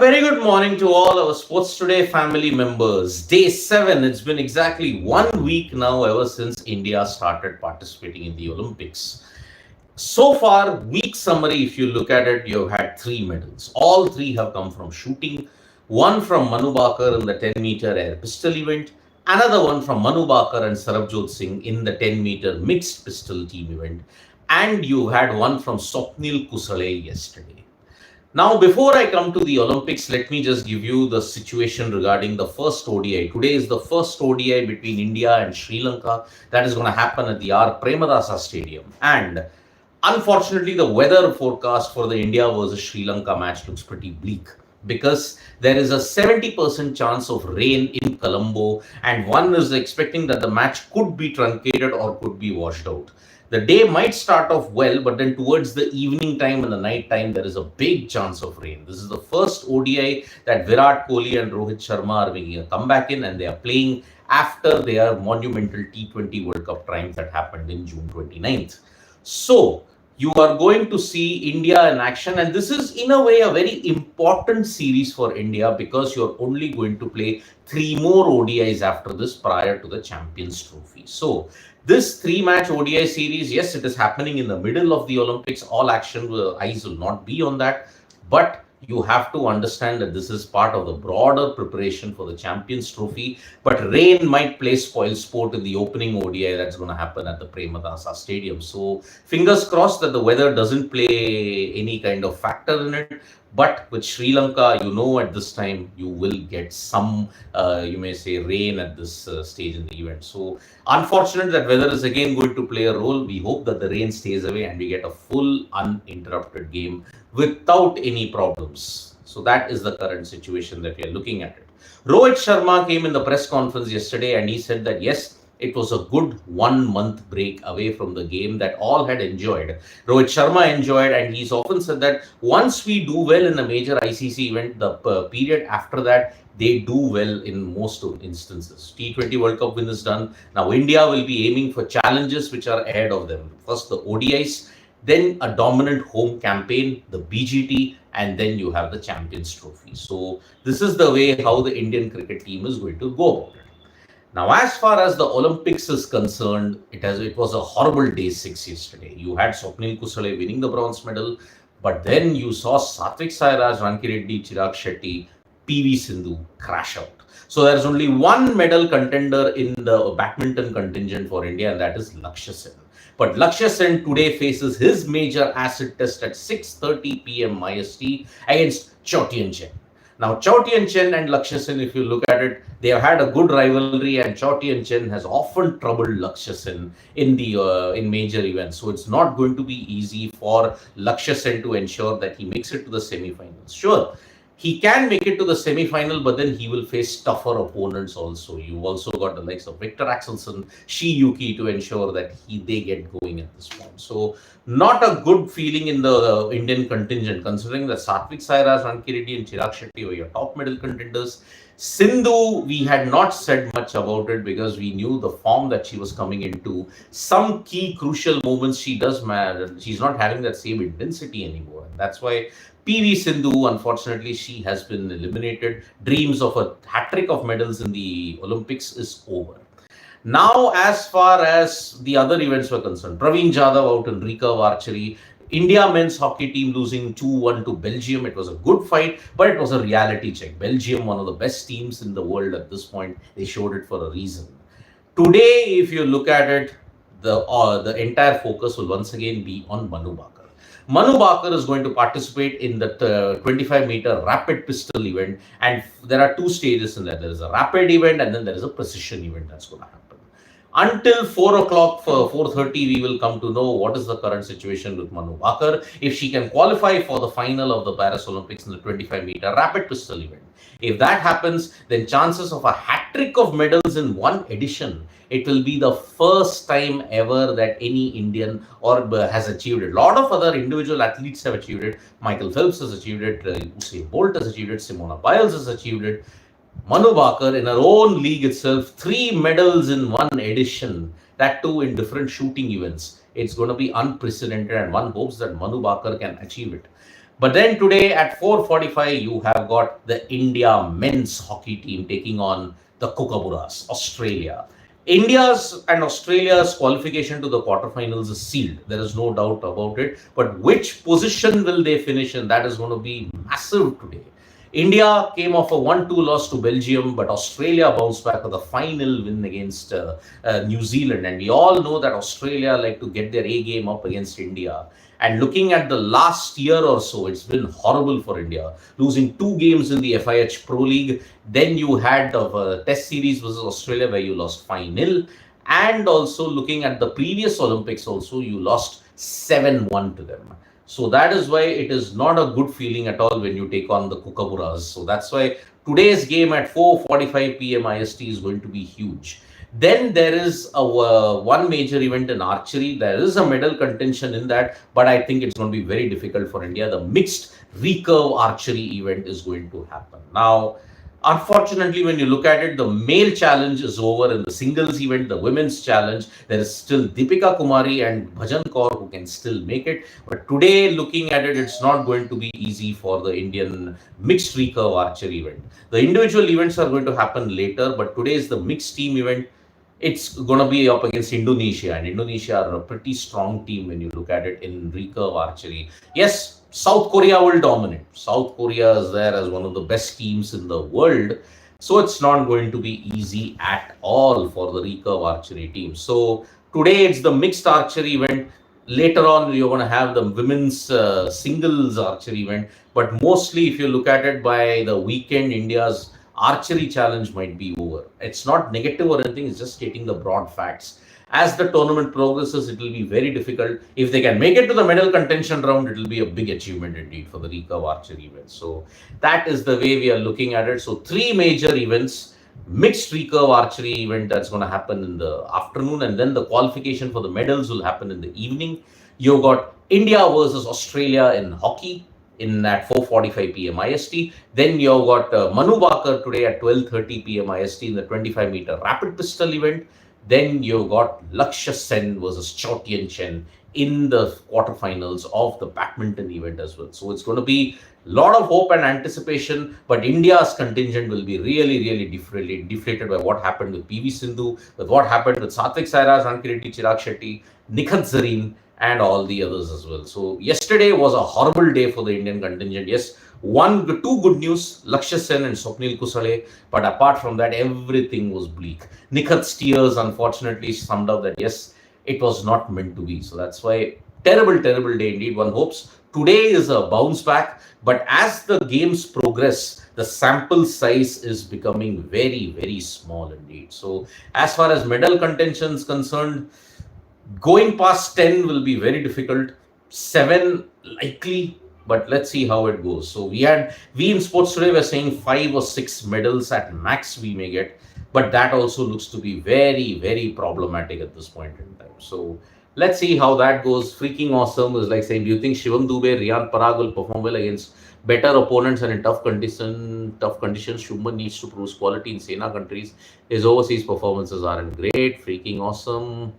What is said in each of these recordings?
Very good morning to all our Sports Today family members. Day 7. It's been exactly 1 week now ever since India started participating in the Olympics. So far, week summary, if you look at it, you've had 3 medals. All 3 have come from shooting. One from Manu Bakar in the 10-meter air pistol event. Another one from Manu Bakar and Sarabjot Singh in the 10-meter mixed pistol team event. And you had one from Swapnil Kusale yesterday. Now, before I come to the Olympics, let me just give you the situation regarding the first ODI. Today is the first ODI between India and Sri Lanka. That is going to happen at the R. Premadasa Stadium. And unfortunately, the weather forecast for the India versus Sri Lanka match looks pretty bleak because there is a 70% chance of rain in Colombo, and one is expecting that the match could be truncated or could be washed out. The day might start off well, but then towards the evening time and the night time, there is a big chance of rain. This is the first ODI that Virat Kohli and Rohit Sharma are making a comeback in, and they are playing after their monumental T20 World Cup triumph that happened in June 29th. So, you are going to see India in action, and this is in a way a very important series for India because you're only going to play 3 more ODIs after this prior to the Champions Trophy. So, this 3-match ODI series, yes, it is happening in the middle of the Olympics. All eyes will not be on that, but you have to understand that this is part of the broader preparation for the Champions Trophy. But rain might play spoil sport in the opening ODI that's going to happen at the Premadasa Stadium. So fingers crossed that the weather doesn't play any kind of factor in it. But with Sri Lanka, at this time you will get some, you may say, rain at this stage in the event. So unfortunate that weather is again going to play a role. We hope that the rain stays away and we get a full uninterrupted game without any problems. So that is the current situation that we are looking at it. Rohit Sharma came in the press conference yesterday and he said that yes, it was a good 1 month break away from the game that all had enjoyed. Rohit Sharma enjoyed, and he's often said that once we do well in a major ICC event, the period after that, they do well in most instances. T20 World Cup win is done. Now India will be aiming for challenges which are ahead of them. First the ODIs, then a dominant home campaign, the BGT, and then you have the Champions Trophy. So this is the way how the Indian cricket team is going to go about it. Now, as far as the Olympics is concerned, it was a horrible day 6 yesterday. You had Swapnil Kusale winning the bronze medal, but then you saw Satvik Sairaj, Rankireddy, Chirag Shetty, PV Sindhu crash out. So there's only one medal contender in the badminton contingent for India, and that is Lakshya Sen. But Lakshya Sen today faces his major acid test at 6:30 p.m. IST against Chao Chen. Now, Chao Chen and Lakshya Sen, if you look at it, they have had a good rivalry, and Chao Chen has often troubled Lakshya Sen in major events. So it's not going to be easy for Lakshya Sen to ensure that he makes it to the semi-finals. Sure, he can make it to the semi-final, but then he will face tougher opponents also. You've also got the likes of Victor Axelsen, Shi Yuki to ensure that they get going at this point. So not a good feeling in the Indian contingent, considering that Satvik Sairaj, Rankireddy and Chirag Shetty were your top medal contenders. Sindhu, we had not said much about it because we knew the form that she was coming into. Some key crucial moments she does matter. She's not having that same intensity anymore. And that's why PV Sindhu, unfortunately, she has been eliminated. Dreams of a hat-trick of medals in the Olympics is over. Now, as far as the other events were concerned, Praveen Jadhav out in recurve archery. India men's hockey team losing 2-1 to Belgium. It was a good fight, but it was a reality check. Belgium, one of the best teams in the world at this point, they showed it for a reason. Today, if you look at it, the entire focus will once again be on Manu Bakar. Manu Bakar is going to participate in the 25-meter rapid pistol event, and there are 2 stages in that. There is a rapid event and then there is a precision event that's going to happen. Until 4 o'clock, for 4:30, we will come to know what is the current situation with Manu Bakar, if she can qualify for the final of the Paris Olympics in the 25-meter rapid pistol event. If that happens, then chances of a hat-trick of medals in one edition. It will be the first time ever that any Indian has achieved it. A lot of other individual athletes have achieved it. Michael Phelps has achieved it. Usain Bolt has achieved it. Simona Biles has achieved it. Manu Bakar, in her own league itself, 3 medals in one edition, that too in different shooting events. It's going to be unprecedented, and one hopes that Manu Bakar can achieve it. But then today at 4:45, you have got the India men's hockey team taking on the Kookaburras, Australia. India's and Australia's qualification to the quarterfinals is sealed. There is no doubt about it. But which position will they finish in? That is going to be massive today. India came off a 1-2 loss to Belgium, but Australia bounced back with a final win against New Zealand. And we all know that Australia like to get their A game up against India. And looking at the last year or so, it's been horrible for India, losing 2 games in the FIH Pro League. Then you had the Test Series versus Australia where you lost 5-0. And also looking at the previous Olympics also, you lost 7-1 to them. So that is why it is not a good feeling at all when you take on the Kookaburras. So that's why today's game at 4:45 p.m. IST is going to be huge. Then there is one major event in archery. There is a medal contention in that, but I think it's going to be very difficult for India. The mixed recurve archery event is going to happen. Now, unfortunately, when you look at it, the male challenge is over in the singles event, the women's challenge. There is still Deepika Kumari and Bhajan Kaur who can still make it. But today, looking at it, it's not going to be easy for the Indian mixed recurve archery event. The individual events are going to happen later, but today is the mixed team event. It's going to be up against Indonesia, and Indonesia are a pretty strong team when you look at it in recurve archery. Yes, South Korea will dominate. South Korea is there as one of the best teams in the world. So it's not going to be easy at all for the recurve archery team. So today it's the mixed archery event. Later on, you're going to have the women's singles archery event. But mostly, if you look at it by the weekend, India's archery challenge might be over. It's not negative or anything, it's just stating the broad facts. As the tournament progresses, it will be very difficult. If they can make it to the medal contention round, it will be a big achievement indeed for the recurve archery event. So that is the way we are looking at it. So 3 major events, mixed recurve archery event that's going to happen in the afternoon, and then the qualification for the medals will happen in the evening. You've got India versus Australia in hockey in at 4:45 p.m. IST. Then you've got Manu today at 12:30 p.m. IST in the 25-meter rapid pistol event. Then you've got Lakshya Sen versus Chao Tien Chen in the quarterfinals of the badminton event as well. So it's going to be a lot of hope and anticipation, but India's contingent will be really deflated by what happened with PV Sindhu, with what happened with Satvik Sairaj, Rankireddy, Chirag Shetty, Nikhat Zareen, and all the others as well. So yesterday was a horrible day for the Indian contingent. Yes, 2 good news, Lakshya Sen and Swapnil Kusale, but apart from that, everything was bleak. Nikhat's tears unfortunately summed up that yes, it was not meant to be. So that's why terrible day indeed. One hopes today is a bounce back, but as the games progress, the sample size is becoming very small indeed. So as far as medal contention is concerned, going past 10 will be very difficult. 7 likely, but let's see how it goes. So we in Sports Today were saying 5 or 6 medals at max we may get, but that also looks to be very problematic at this point in time. So let's see how that goes. Freaking awesome is like saying, do you think Shivam Dubey, Riyan Parag will perform well against better opponents and in tough conditions? Shubman needs to prove quality in Sena countries. His overseas performances aren't great. Freaking awesome.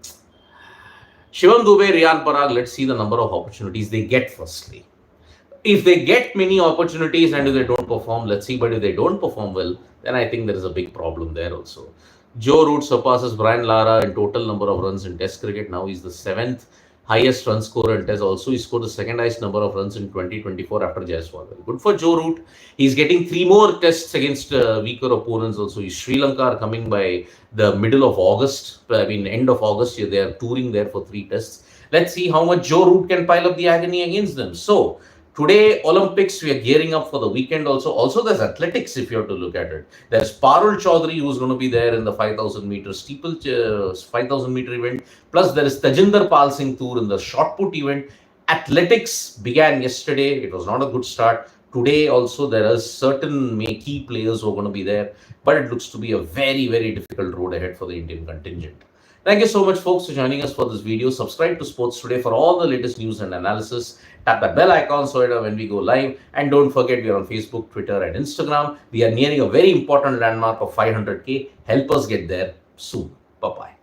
Shivam Dubey, Riyan Parag, let's see the number of opportunities they get firstly. If they get many opportunities and if they don't perform, let's see. But if they don't perform well, then I think there is a big problem there also. Joe Root surpasses Brian Lara in total number of runs in Test cricket. Now he's the 7th highest run scorer in Test. Also, he scored the 2nd highest number of runs in 2024 after Jaiswal. Good for Joe Root. He's getting 3 more tests against weaker opponents also. Sri Lanka are coming by the middle of August. End of August. They are touring there for 3 tests. Let's see how much Joe Root can pile up the agony against them. So, today, Olympics, we are gearing up for the weekend also. Also, there's athletics if you have to look at it. There's Parul Chaudhary who's going to be there in the 5,000 meter steeple, 5,000 meter event. Plus, there is Tajinder Pal Singh Toor in the shot put event. Athletics began yesterday. It was not a good start. Today also, there are certain key players who are going to be there. But it looks to be a very difficult road ahead for the Indian contingent. Thank you so much, folks, for joining us for this video. Subscribe to Sports Today for all the latest news and analysis. Tap that bell icon so that when we go live. And don't forget, we are on Facebook, Twitter, and Instagram. We are nearing a very important landmark of 500K. Help us get there soon. Bye-bye.